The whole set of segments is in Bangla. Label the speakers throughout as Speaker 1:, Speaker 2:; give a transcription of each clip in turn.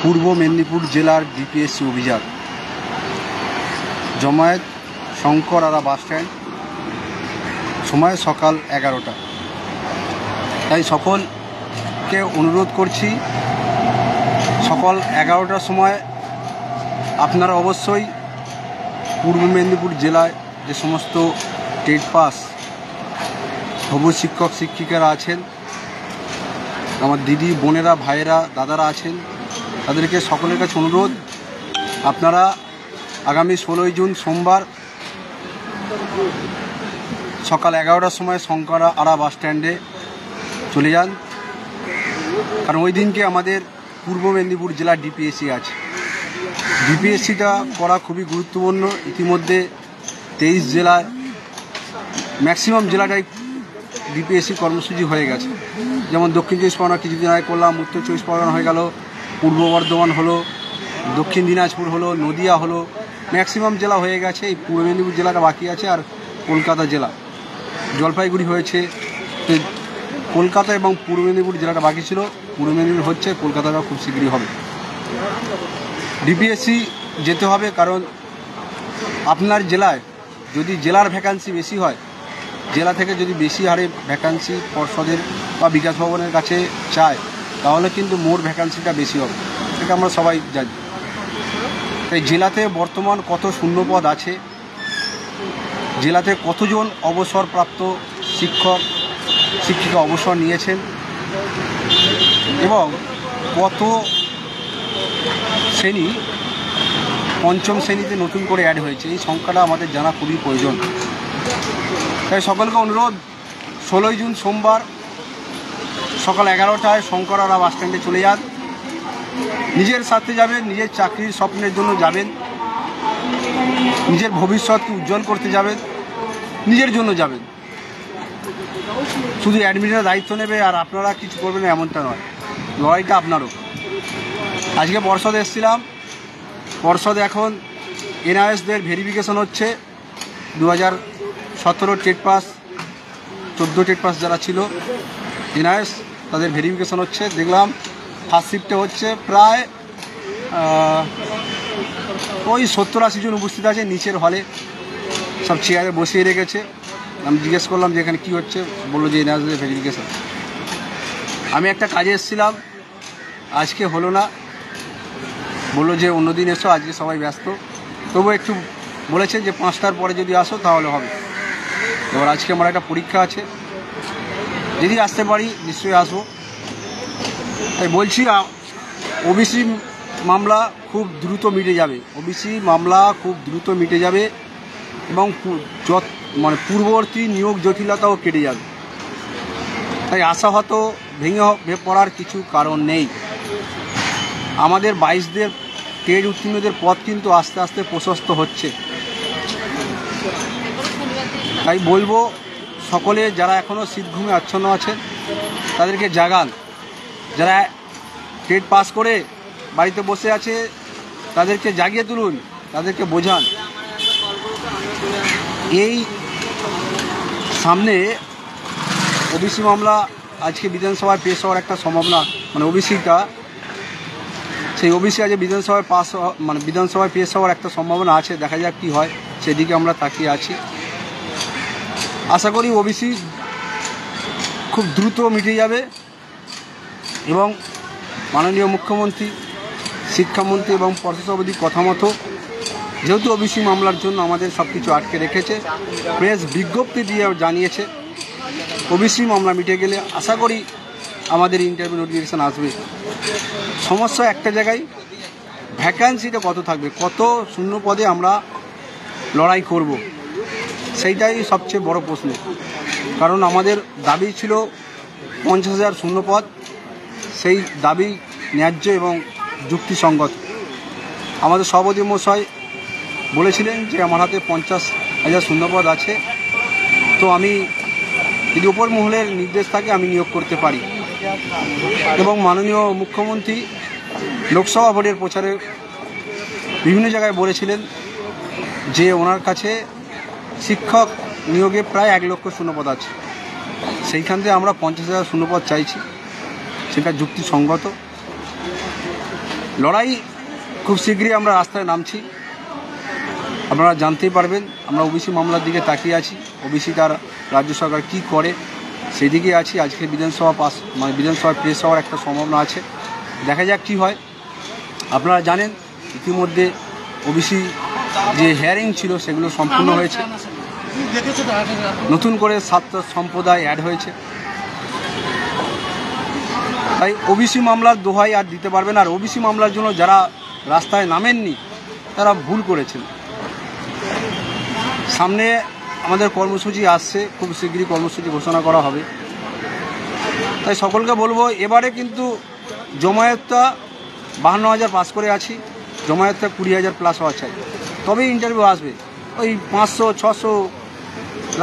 Speaker 1: পূর্ব মেদিনীপুর জেলার ডিপিএসসি অভিযান জমায়েত শঙ্কর আড়া বাস স্ট্যান্ড, সময় সকাল 11টা। তাই সকলকে অনুরোধ করছি, সকাল 11টার সময় আপনারা অবশ্যই পূর্ব মেদিনীপুর জেলায় যে সমস্ত টেট পাস হবু শিক্ষক শিক্ষিকারা আছেন, আমার দিদি বোনেরা ভাইয়েরা দাদারা আছেন, তাদেরকে সকলের কাছে অনুরোধ, আপনারা আগামী 16 জুন সোমবার সকাল 11টার সময় শঙ্কর আড়া বাস স্ট্যান্ডে চলে যান। কারণ ওই দিনকে আমাদের পূর্ব মেদিনীপুর জেলার ডিপিএসসি আছে। ডিপিএসসিটা করা খুবই গুরুত্বপূর্ণ। ইতিমধ্যে 23 জেলায় ম্যাক্সিমাম জেলাটাই ডিপিএসসি কর্মসূচি হয়ে গেছে। যেমন দক্ষিণ 24 পরগনা কিছুদিন আগে করলাম, উত্তর 24 পরগনা হয়ে গেল, পূর্ব বর্ধমান হলো, দক্ষিণ দিনাজপুর হলো, নদিয়া হলো, ম্যাক্সিমাম জেলা হয়ে গেছে। এই পূর্ব মেদিনীপুর জেলাটা বাকি আছে, আর কলকাতা জেলা, জলপাইগুড়ি হয়েছে। তো কলকাতা এবং পূর্ব মেদিনীপুর জেলাটা বাকি ছিল, পূর্ব মেদিনীপুর হচ্ছে, কলকাতাটা খুব শীঘ্রই হবে। ডিপিএসসি যেতে হবে, কারণ আপনার জেলায় যদি জেলার ভ্যাকান্সি বেশি হয়, জেলা থেকে যদি বেশি হারে ভ্যাকান্সি পর্ষদের বা বিকাশ ভবনের কাছে চায়, তাহলে কিন্তু মোট ভ্যাকান্সিটা বেশি হবে, এটা আমরা সবাই জানি। তাই জেলাতে বর্তমান কত শূন্যপদ আছে, জেলাতে কতজন অবসরপ্রাপ্ত শিক্ষক শিক্ষিকা অবসর নিয়েছেন এবং কত শ্রেণী পঞ্চম শ্রেণীতে নতুন করে অ্যাড হয়েছে, এই সংখ্যাটা আমাদের জানা খুবই প্রয়োজন। তাই সকলকে অনুরোধ, 16 জুন সোমবার সকাল 11টায় শঙ্কর আড়া বাস স্ট্যান্ডে চলে যান। নিজের স্বার্থে যাবেন, নিজের চাকরির স্বপ্নের জন্য যাবেন, নিজের ভবিষ্যৎকে উজ্জ্বল করতে যাবেন, নিজের জন্য যাবেন। শুধু অ্যাডমিনের দায়িত্ব নেবে আর আপনারা কিছু করবেন না এমনটা নয়, লড়াইটা আপনারও। আজকে পর্ষদে এসেছিলাম, পর্ষদে এখন এনআইএসদের ভেরিফিকেশন হচ্ছে। 2017 টেট পাস, 14 টেট পাস যারা ছিল এনআইএস, তাদের ভেরিফিকেশন হচ্ছে। দেখলাম ফার্স্ট শিফটে হচ্ছে প্রায় ওই 70-80 জন উপস্থিত আছে নিচের হলে, সব চেয়ারে বসিয়ে রেখেছে। আমি জিজ্ঞেস করলাম যে এখানে কী হচ্ছে, বললো যে এনআইএসদের ভেরিফিকেশন। আমি একটা কাজে এসেছিলাম, আজকে হলো না, বললো যে অন্য দিন এসো, আজকে সবাই ব্যস্ত। তবু একটু বলেছে যে 5টার পরে যদি আসো তাহলে হবে। এবার আজকে আমার একটা পরীক্ষা আছে, যদি আসতে পারি নিশ্চয়ই আসবো। তাই বলছি, ওবিসি মামলা খুব দ্রুত মিটে যাবে, ওবিসি মামলা খুব দ্রুত মিটে যাবে এবং পূর্ববর্তী নিয়োগ জটিলতাও কেটে যাবে। তাই আশাহত ভেঙে পড়ার কিছু কারণ নেই। আমাদের 22দের টেট উত্তীর্ণদের পথ কিন্তু আস্তে আস্তে প্রশস্ত হচ্ছে। তাই বলবো, সকলে যারা এখনও শীতঘুমে আচ্ছন্ন আছেন তাদেরকে জাগান, যারা টেট পাস করে বাড়িতে বসে আছে তাদেরকে জাগিয়ে তুলুন, তাদেরকে বোঝান। এই সামনে ওবিসি মামলা আজকে বিধানসভায় পেশ হওয়ার একটা সম্ভাবনা, ওবিসিটা, সেই ওবিসি আজকে বিধানসভায় বিধানসভায় পেশ হওয়ার একটা সম্ভাবনা আছে। দেখা যাক কী হয়, সেদিকে আমরা তাকিয়ে আছি। আশা করি ওবিসি খুব দ্রুত মিটে যাবে এবং মাননীয় মুখ্যমন্ত্রী, শিক্ষামন্ত্রী এবং পর্ষদ সভাপতির কথা মতো, যেহেতু ওবিসি মামলার জন্য আমাদের সব কিছু আটকে রেখেছে, প্রেস বিজ্ঞপ্তি দিয়ে জানিয়েছে ওবিসি মামলা মিটে গেলে আশা করি আমাদের ইন্টারভিউ নোটিফিকেশান আসবে। সমস্যা একটা জায়গায়, ভ্যাকান্সিটা কত থাকবে, কত শূন্য পদে আমরা লড়াই করব, সেইটাই সবচেয়ে বড় প্রশ্ন। কারণ আমাদের দাবি ছিল 50,000 শূন্যপদ, সেই দাবি ন্যায্য এবং যুক্তিসঙ্গত। আমাদের সভাপতি মশাই বলেছিলেন যে আমার হাতে 50,000 শূন্যপদ আছে, তো আমি যদি উপর মহলের নির্দেশ থাকে আমি নিয়োগ করতে পারি। এবং মাননীয় মুখ্যমন্ত্রী লোকসভা ভোটের প্রচারে বিভিন্ন জায়গায় বলেছিলেন যে ওনার কাছে শিক্ষক নিয়োগে প্রায় 1 লক্ষ শূন্যপদ আছে, সেইখান থেকে আমরা 50,000 শূন্যপদ চাইছি, সেটা যুক্তিসঙ্গত। লড়াই খুব শীঘ্রই আমরা রাস্তায় নামছি, আপনারা জানতেই পারবেন। আমরা ওবিসি মামলার দিকে তাকিয়ে আছি, ওবিসি তার রাজ্য সরকার কি করে সেদিকে আছি। আজকে বিধানসভা বিধানসভায় পেশ হওয়ার একটা সম্ভাবনা আছে, দেখা যাক কী হয়। আপনারা জানেন ইতিমধ্যে ওবিসি যে হিয়ারিং ছিল সেগুলো সম্পূর্ণ হয়েছে, নতুন করে 7টা সম্প্রদায় অ্যাড হয়েছে। তাই ওবিসি মামলার দোহাই আর দিতে পারবেন। আর ওবিসি মামলার জন্য যারা রাস্তায় নামেননি তারা ভুল করেছেন। সামনে আমাদের কর্মসূচি আসছে, খুব শীঘ্রই কর্মসূচি ঘোষণা করা হবে। তাই সকলকে বলবো, এবারে কিন্তু জমায়েতটা 52,000 পাস করে আছি, জমায়েতটা 20,000 প্লাস হওয়া চাই, তবেই ইন্টারভিউ আসবে। ওই 500-600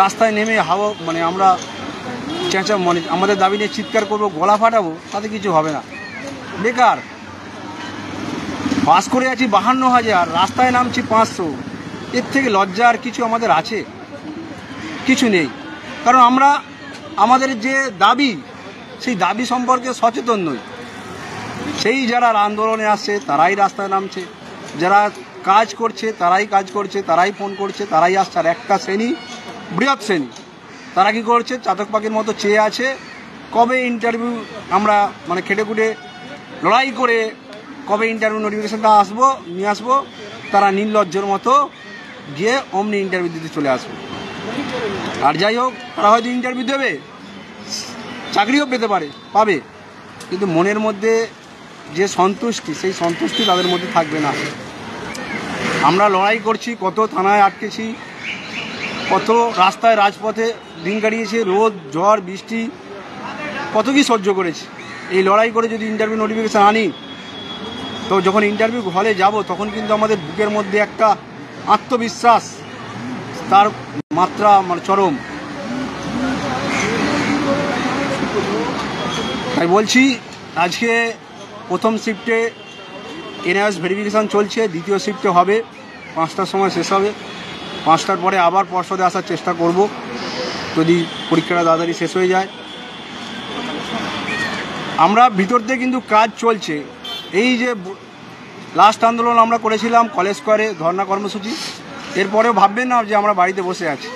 Speaker 1: রাস্তায় নেমে আমরা আমাদের দাবি নিয়ে চিৎকার করবো, গলা ফাটাবো, তাতে কিছু হবে না, বেকার। পাস করে আছি 52,000, রাস্তায় নামছি 500, এর থেকে লজ্জা আর কিছু আমাদের আছে? কিছু নেই। কারণ আমরা আমাদের যে দাবি, সেই দাবি সম্পর্কে সচেতন নই। সেই যারা আন্দোলনে আসছে তারাই রাস্তায় নামছে, যারা কাজ করছে তারাই কাজ করছে, তারাই ফোন করছে, তারাই আসছে। আর একটা শ্রেণী, বৃহৎ শ্রেণী, তারা কী করছে, চাতক পাখির মতো চেয়ে আছে কবে ইন্টারভিউ আমরা খেটে খুঁটে লড়াই করে কবে ইন্টারভিউ নোটিফিকেশনটা নিয়ে আসবো। তারা নির্লজ্জের মতো গিয়ে অমনি ইন্টারভিউ দিতে চলে আসবে। আর যাই হোক, তারা হয়তো ইন্টারভিউ দেবে, চাকরিও পাবে, কিন্তু মনের মধ্যে যে সন্তুষ্টি, সেই সন্তুষ্টি তাদের মধ্যে থাকবে না। আমরা লড়াই করছি, কত থানায় আটকেছি, কত রাস্তায় রাজপথে দিন কাটিয়েছি, রোদ ঝড় বৃষ্টি, কত কি সহ্য করেছি। এই লড়াই করে যদি ইন্টারভিউ নোটিফিকেশান আনি, তো যখন ইন্টারভিউ হলে যাব তখন কিন্তু আমাদের বুকের মধ্যে একটা আত্মবিশ্বাস, তার মাত্রা চরম। তাই বলছি, আজকে প্রথম শিফটে এনআইএস ভেরিফিকেশান চলছে, দ্বিতীয় শিফটে হবে, 5টার সময় শেষ হবে। 5টার পরে আবার পর্ষদে আসার চেষ্টা করব, যদি পরীক্ষাটা তাড়াতাড়ি শেষ হয়ে যায়। আমরা ভিতর দিয়ে কিন্তু কাজ চলছে। এই যে লাস্ট আন্দোলন আমরা করেছিলাম কলেজ স্কোয়ারে ধর্ণা কর্মসূচি, এরপরেও ভাববেন না যে আমরা বাড়িতে বসে আছি,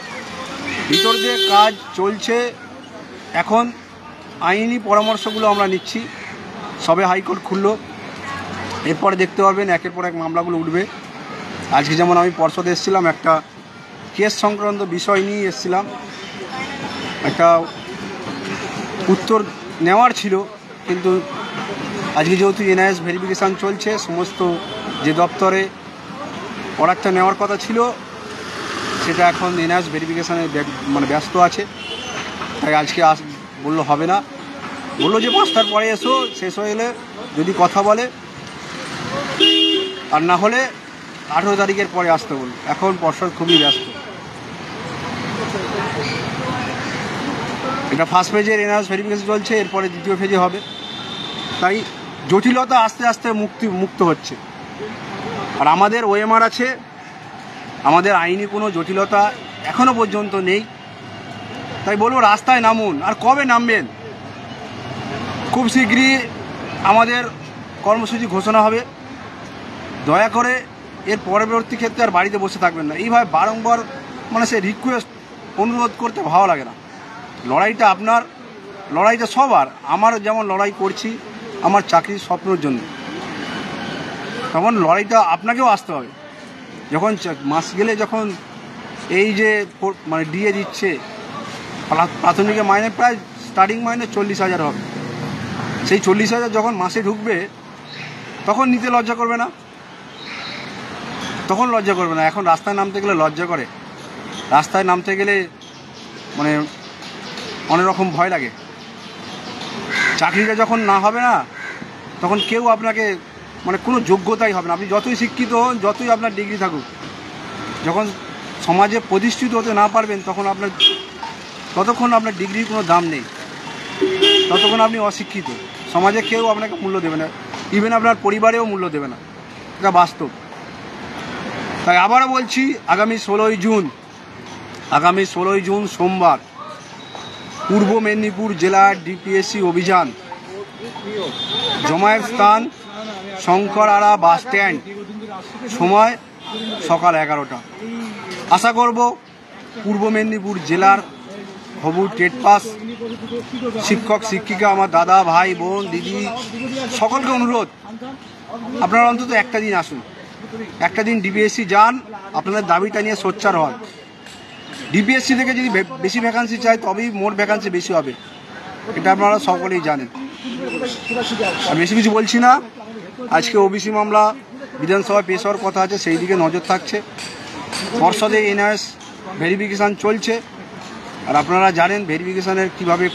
Speaker 1: ভিতর দিয়ে কাজ চলছে। এখন আইনি পরামর্শগুলো আমরা নিচ্ছি, সবে হাইকোর্ট খুললো, এরপরে দেখতে পারবেন একের পর এক মামলাগুলো উঠবে। আজকে যেমন আমি পর্ষদে এসেছিলাম, একটা কেস সংক্রান্ত বিষয় নিয়ে এসেছিলাম, একটা উত্তর নেওয়ার ছিল, কিন্তু আজকে যেহেতু এনআইএস ভেরিফিকেশান চলছে, সমস্ত যে দপ্তরে অর্ডারটা নেওয়ার কথা ছিল সেটা এখন এনআইএস ভেরিফিকেশানে ব্যস্ত আছে। তাই আজকে বললো হবে না, বললো যে 5টার পরে এসো, শেষ হয়ে গেলে যদি কথা বলে, আর না হলে 18 তারিখের পরে আসতে বলল। এখন পর্ষদ খুবই ব্যস্ত। এটা ফার্স্ট ফেজের এনআইএস ভেরিফিকেশন চলছে, এরপরে দ্বিতীয় ফেজে হবে। তাই জটিলতা আস্তে আস্তে মুক্ত হচ্ছে। আর আমাদের ওএমআর আছে, আমাদের আইনি কোনো জটিলতা এখনও পর্যন্ত নেই। তাই বলবো, রাস্তায় নামুন। আর কবে নামবেন? খুব শীঘ্রই আমাদের কর্মসূচি ঘোষণা হবে। দয়া করে এর পরবর্তী ক্ষেত্রে আর বাড়িতে বসে থাকবেন না। এইভাবে বারংবার সে রিকোয়েস্ট, অনুরোধ করতে ভালো লাগে না। লড়াইটা আপনার, লড়াইটা সবার। আমার যেমন লড়াই করছি আমার চাকরির স্বপ্নের জন্য, তখন লড়াইটা আপনাকেও আসতে হবে। যখন মাস গেলে যখন এই যে ডিএ দিচ্ছে, প্রাথমিকে মাইনে প্রায় স্টার্টিং মাইনে 40,000 হবে, সেই 40,000 যখন মাসে ঢুকবে তখন নিতে লজ্জা করবে না, তখন লজ্জা করবে না। এখন রাস্তায় নামতে গেলে লজ্জা করে, রাস্তায় নামতে গেলে অনেক রকম ভয় লাগে। চাকরিটা যখন না হবে না, তখন কেউ আপনাকে কোনো যোগ্যতাই হবে না। আপনি যতই শিক্ষিত হন, যতই আপনার ডিগ্রি থাকুক, যখন সমাজে প্রতিষ্ঠিত হতে না পারবেন, ততক্ষণ আপনার ডিগ্রির কোনো দাম নেই, ততক্ষণ আপনি অশিক্ষিত। সমাজে কেউ আপনাকে মূল্য দেবে না, ইভেন আপনার পরিবারেও মূল্য দেবে না, এটা বাস্তব। তাই আবারও বলছি, আগামী 16ই জুন সোমবার পূর্ব মেদিনীপুর জেলার ডিপিএসসি অভিযান, জমায়েত স্থান শঙ্করাড়া বাস স্ট্যান্ড, সময় সকাল 11টা। আশা করব পূর্ব মেদিনীপুর জেলার হবু টেট পাস শিক্ষক শিক্ষিকা, আমার দাদা ভাই বোন দিদি সকলকে অনুরোধ, আপনারা অন্তত একটা দিন আসুন, একটা দিন ডিপিএসসি যান, আপনাদের দাবিটা নিয়ে সোচ্চার হন। ডিপিএসসি থেকে যদি বেশি ভ্যাকান্সি চাই তবেই মোট ভ্যাকান্সি বেশি হবে, এটা আপনারা সকলেই জানেন। আর বেশি কিছু বলছি না। আজকে ওবিসি মামলা বিধানসভায় পেশ হওয়ার কথা আছে, সেই দিকে নজর থাকছে। পর্ষদে এনআরএস ভেরিফিকেশান চলছে, আর আপনারা জানেন ভেরিফিকেশানের কীভাবে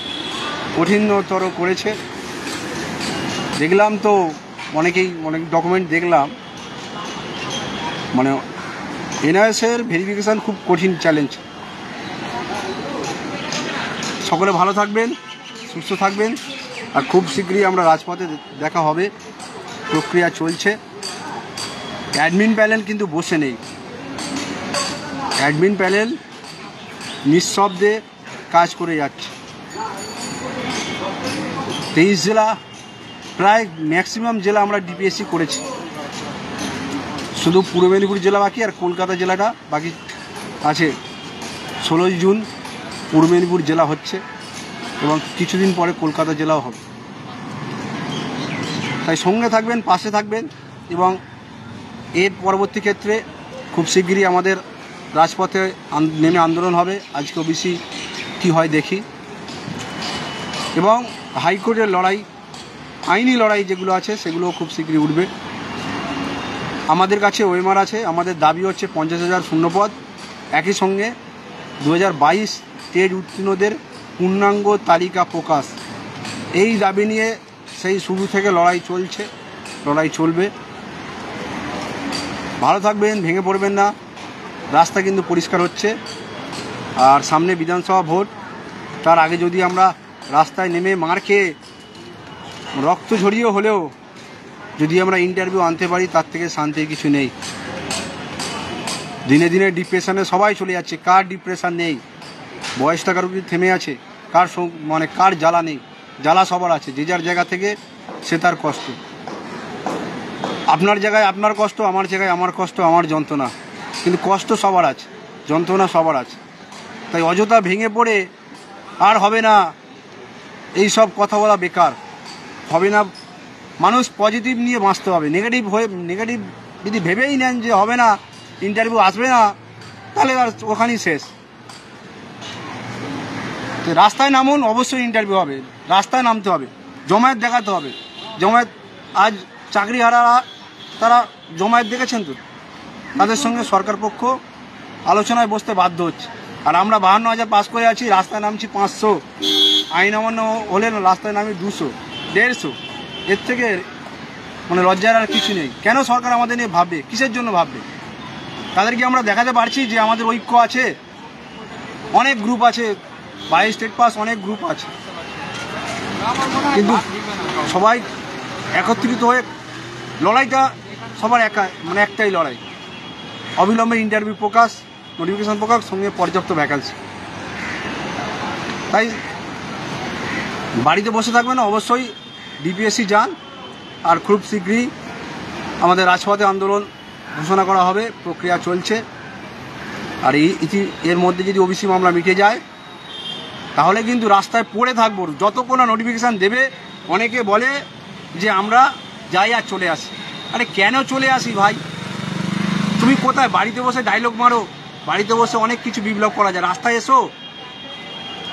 Speaker 1: কঠিনতর করেছে। দেখলাম তো অনেক ডকুমেন্ট দেখলাম, মানে এনআরএসের ভেরিফিকেশান খুব কঠিন চ্যালেঞ্জ। সকলে ভালো থাকবেন, সুস্থ থাকবেন, আর খুব শীঘ্রই আমরা রাজপথে দেখা হবে। প্রক্রিয়া চলছে। অ্যাডমিন প্যানেল কিন্তু বসে নেই, অ্যাডমিন প্যানেল নিঃশব্দে কাজ করে যাচ্ছে। 23 জেলা, প্রায় ম্যাক্সিমাম জেলা আমরা ডিপিএসসি করেছি, শুধু পূর্ব মেদিনীপুর জেলা বাকি, আর কলকাতা জেলাটা বাকি আছে। 16 জুন পূর্ব মেদিনীপুর জেলা হচ্ছে, এবং কিছুদিন পরে কলকাতা জেলাও হবে। তাই সঙ্গে থাকবেন, পাশে থাকবেন, এবং এর পরবর্তী ক্ষেত্রে খুব শীঘ্রই আমাদের রাজপথে নেমে আন্দোলন হবে। আজকে ওবিসি কী হয় দেখি, এবং হাইকোর্টের লড়াই, আইনি লড়াই যেগুলো আছে সেগুলো খুব শীঘ্রই উঠবে। আমাদের কাছে ওএমআর আছে, আমাদের দাবি হচ্ছে 50,000 শূন্যপদ, একই সঙ্গে 2022 স্টেট উত্তীর্ণদের পূর্ণাঙ্গ তালিকা প্রকাশ। এই দাবি নিয়ে সেই শুরু থেকে লড়াই চলছে, লড়াই চলবে। ভালো থাকবেন, ভেঙে পড়বেন না। রাস্তা কিন্তু পরিষ্কার হচ্ছে, আর সামনে বিধানসভা ভোট, তার আগে যদি আমরা রাস্তায় নেমে মার খেয়ে রক্ত ঝরিয়ে হলেও যদি আমরা ইন্টারভিউ আনতে পারি, তার থেকে শান্তির কিছু নেই। দিনে দিনে ডিপ্রেশনে সবাই চলে যাচ্ছে, কার ডিপ্রেশন নেই? বয়সটা কারো কি থেমে আছে? কার জ্বালা নেই? জ্বালা সবার আছে, যে যার জায়গা থেকে সে তার কষ্ট। আপনার জায়গায় আপনার কষ্ট, আমার জায়গায় আমার কষ্ট, আমার যন্ত্রণা, কিন্তু কষ্ট সবার আছে, যন্ত্রণা সবার আছে। তাই অযথা ভেঙে পড়ে আর হবে না এই সব কথা বলা বেকার, হবে না। মানুষ পজিটিভ নিয়ে বাঁচতে হবে। নেগেটিভ যদি ভেবেই নেন যে হবে না, ইন্টারভিউ আসবে না, তাহলে আর ওখানেই শেষ। তো রাস্তায় নামুন, অবশ্যই ইন্টারভিউ হবে, রাস্তায় নামতে হবে, জমায়েত দেখাতে হবে। জমায়েত, আজ চাকরিহারারা তারা জমায়েত দেখেছেন তো, তাদের সঙ্গে সরকার পক্ষ আলোচনায় বসতে বাধ্য হচ্ছে। আর আমরা 52,000 পাস করে আছি, রাস্তায় নামছি 500, আইন অমান্য হলে রাস্তায় নামি 200, 150। এর থেকে মানে লজ্জার আর কিছু নেই। কেন সরকার আমাদের নিয়ে ভাববে? কিসের জন্য ভাববে? তাদেরকে আমরা দেখাতে পারছি যে আমাদের ঐক্য আছে, অনেক গ্রুপ আছে, 22 স্টেট পাস অনেক গ্রুপ আছে, কিন্তু সবাই একত্রিত হয়ে লড়াইটা সবার একটাই লড়াই, অবিলম্বে ইন্টারভিউ প্রকাশ, নোটিফিকেশান প্রকাশ, সঙ্গে পর্যাপ্ত ভ্যাকান্সি। তাই বাড়িতে বসে থাকবেন না, অবশ্যই ডিপিএসসি যান, আর খুব শীঘ্রই আমাদের রাজপথে আন্দোলন ঘোষণা করা হবে। প্রক্রিয়া চলছে। আর এর মধ্যে যদি ওবিসি মামলা মিটে যায়, তাহলে কিন্তু রাস্তায় পড়ে থাকবো যতক্ষণ না নোটিফিকেশান দেবে। অনেকে বলে যে আমরা যাই আর চলে আসি। আরে কেন চলে আসি ভাই? তুমি কোথায়? বাড়িতে বসে ডায়লগ মারো, বাড়িতে বসে অনেক কিছু বিপ্লব করা যায়। রাস্তায় এসো,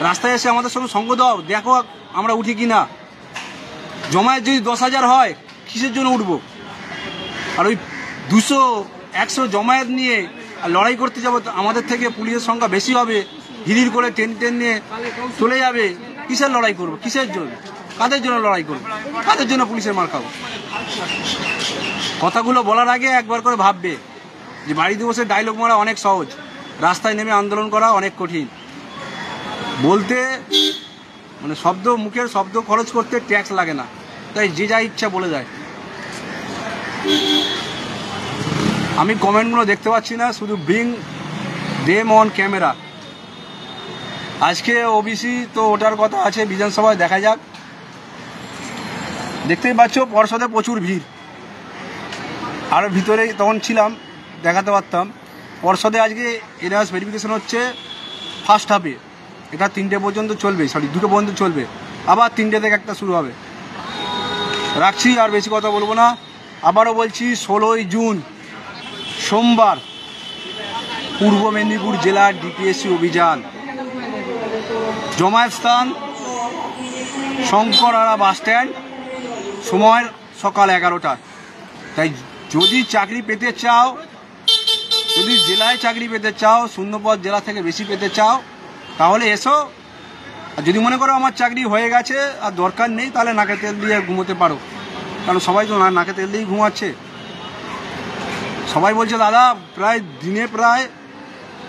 Speaker 1: রাস্তায় এসে আমাদের সঙ্গে সঙ্গ দাও, দেখো আমরা উঠি কি না। জমায়েত যদি 10,000 হয়, কিসের জন্য উঠবো? আর ওই 200-100 জমায়েত নিয়ে আর লড়াই করতে যাবো, আমাদের থেকে পুলিশের সংখ্যা বেশি হবে, হিড়ির করে টেন নিয়ে চলে যাবে। কিসের লড়াই করবো? কিসের জন্য? কাদের জন্য লড়াই করবো? কাদের জন্য পুলিশের মার খাবো? কথাগুলো বলার আগে একবার করে ভাববে যে বাড়িতে বসে ডায়লগ মারা অনেক সহজ, রাস্তায় নেমে আন্দোলন করা অনেক কঠিন। বলতে মানে মুখের শব্দ খরচ করতে ট্যাক্স লাগে না, তাই যে যা ইচ্ছা বলে যায়। আমি কমেন্টগুলো দেখতে পাচ্ছি না, শুধু ব্রিং দেম অন ক্যামেরা। আজকে ওবিসি তো ওটার কথা আছে, বিধানসভায় দেখা যাক। দেখতেই পাচ্ছ পর্ষদে প্রচুর ভিড়, আর ভিতরে তখন ছিলাম, দেখাতে পারতাম। পর্ষদে আজকে এনআরএস ভেরিফিকেশন হচ্ছে ফার্স্ট হাফে, এটা 3টে পর্যন্ত চলবে, 2টো পর্যন্ত চলবে, আবার 3টে থেকে একটা শুরু হবে। রাখছি, আর বেশি কথা বলবো না। আবারও বলছি, 16ই জুন সোমবার পূর্ব মেদিনীপুর জেলার ডিপিএসসি অভিযান, জমায়েত স্থান শঙ্করহারা বাস স্ট্যান্ড, সময় সকাল 11টা। তাই যদি চাকরি পেতে চাও, যদি জেলায় চাকরি পেতে চাও, শূন্যপদ জেলা থেকে বেশি পেতে চাও, তাহলে এসো। আর যদি মনে করো আমার চাকরি হয়ে গেছে আর দরকার নেই, তাহলে নাকে তেল দিয়ে ঘুমোতে পারো, কারণ সবাই তো নাকে তেল দিয়েই ঘুমাচ্ছে। সবাই বলছে দাদা প্রায় দিনে প্রায়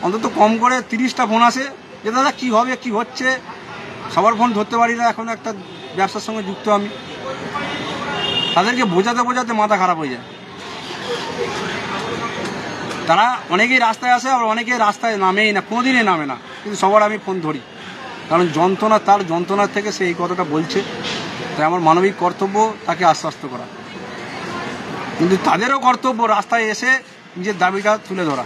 Speaker 1: অন্তত কম করে 30টা ফোন আসে যে দাদা কী হবে, কী হচ্ছে। সবার ফোন ধরতে পারি না, এখন একটা ব্যবসার সঙ্গে যুক্ত আমি। তাদেরকে বোঝাতে বোঝাতে মাথা খারাপ হয়ে যায়। তারা অনেকেই রাস্তায় আসে, আবার অনেকে রাস্তায় নামেই না, কোনোদিনই নামে না, কিন্তু সবার আমি ফোন ধরি, কারণ যন্ত্রণা, তার যন্ত্রণার থেকে সে এই কথাটা বলছে। তাই আমার মানবিক কর্তব্য তাকে আশ্বস্ত করা, কিন্তু তাদেরও কর্তব্য রাস্তায় এসে নিজের দাবিটা তুলে ধরা।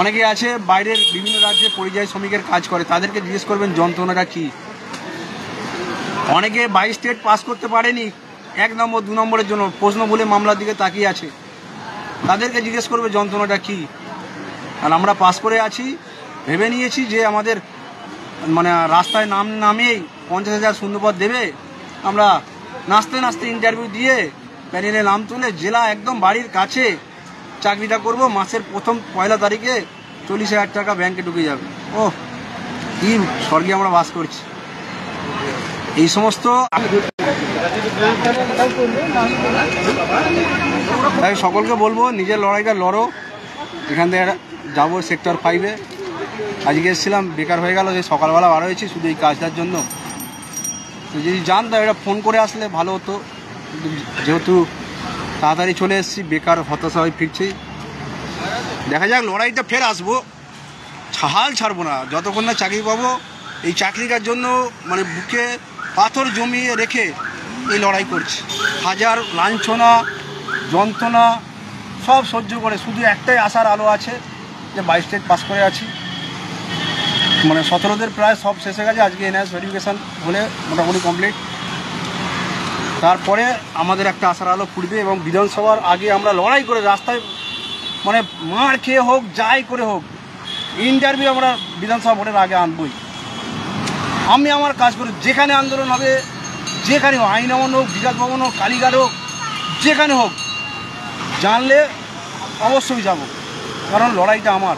Speaker 1: অনেকে আছে বাইরের বিভিন্ন রাজ্যে পরিযায়ী শ্রমিকের কাজ করে, তাদেরকে জিজ্ঞেস করবেন যন্ত্রণাটা কী। অনেকে 22 স্টেট পাস করতে পারেনি 1 নম্বর 2 নম্বরের জন্য, প্রশ্ন বলে মামলার দিকে তাকিয়ে আছে, তাদেরকে জিজ্ঞেস করবে যন্ত্রণাটা কী। আর আমরা পাস করে আছি, ভেবে নিয়েছি যে আমাদের মানে রাস্তায় নামেই 50,000 শূন্যপদ দেবে, আমরা নাচতে নাচতে ইন্টারভিউ দিয়ে প্যানেলে নাম তুলে জেলা একদম বাড়ির কাছে চাকরিটা করব, মাসের প্রথম 1 তারিখে 40,000 টাকা ব্যাংকে ঢুকে যাবে। ও কি স্বর্গে আমরা বাস করছি। এই সমস্ত তাই সকলকে বলবো নিজের লড়াইটা লড়ো। এখান থেকে যাবো সেক্টর 5-এ। আজকে এসেছিলাম, বেকার হয়ে গেল, যে সকালবেলা বার হয়েছি শুধু এই কাজটার জন্য। তো যদি জানতাম এটা ফোন করে আসলে ভালো হতো, যেহেতু তাড়াতাড়ি চলে এসেছি, বেকার হতাশা হয়ে ফিরছি। দেখা যাক, লড়াইটা ফের আসবো, হাল ছাড়বো না যতক্ষণ না চাকরি পাবো। এই চাকরিটার জন্য মানে বুকে পাথর জমিয়ে রেখে এই লড়াই করছি। হাজার লাঞ্ছনা যন্ত্রণা সব সহ্য করে, শুধু একটাই আশার আলো আছে যে 22 স্টেট পাস করে আছি, মানে 17দের প্রায় সব শেষ হয়ে গেছে। আজকে এনআরএস ভেরিফিকেশান হলে মোটামুটি কমপ্লিট। তারপরে আমাদের একটা আশার আলো ফুটবে এবং বিধানসভার আগে আমরা লড়াই করে রাস্তায় মানে মার খেয়ে হোক, যাই করে হোক, ইন্টারভিউ আমরা বিধানসভা ভোটের আগে আনবই। আমি আমার কাজ করি, যেখানে আন্দোলন হবে, যেখানে হোক, আইন অমান্য হোক, বিকাশ ভবন হোক, কালীঘাট হোক, যেখানে হোক, জানলে অবশ্যই যাব, কারণ লড়াইটা আমার।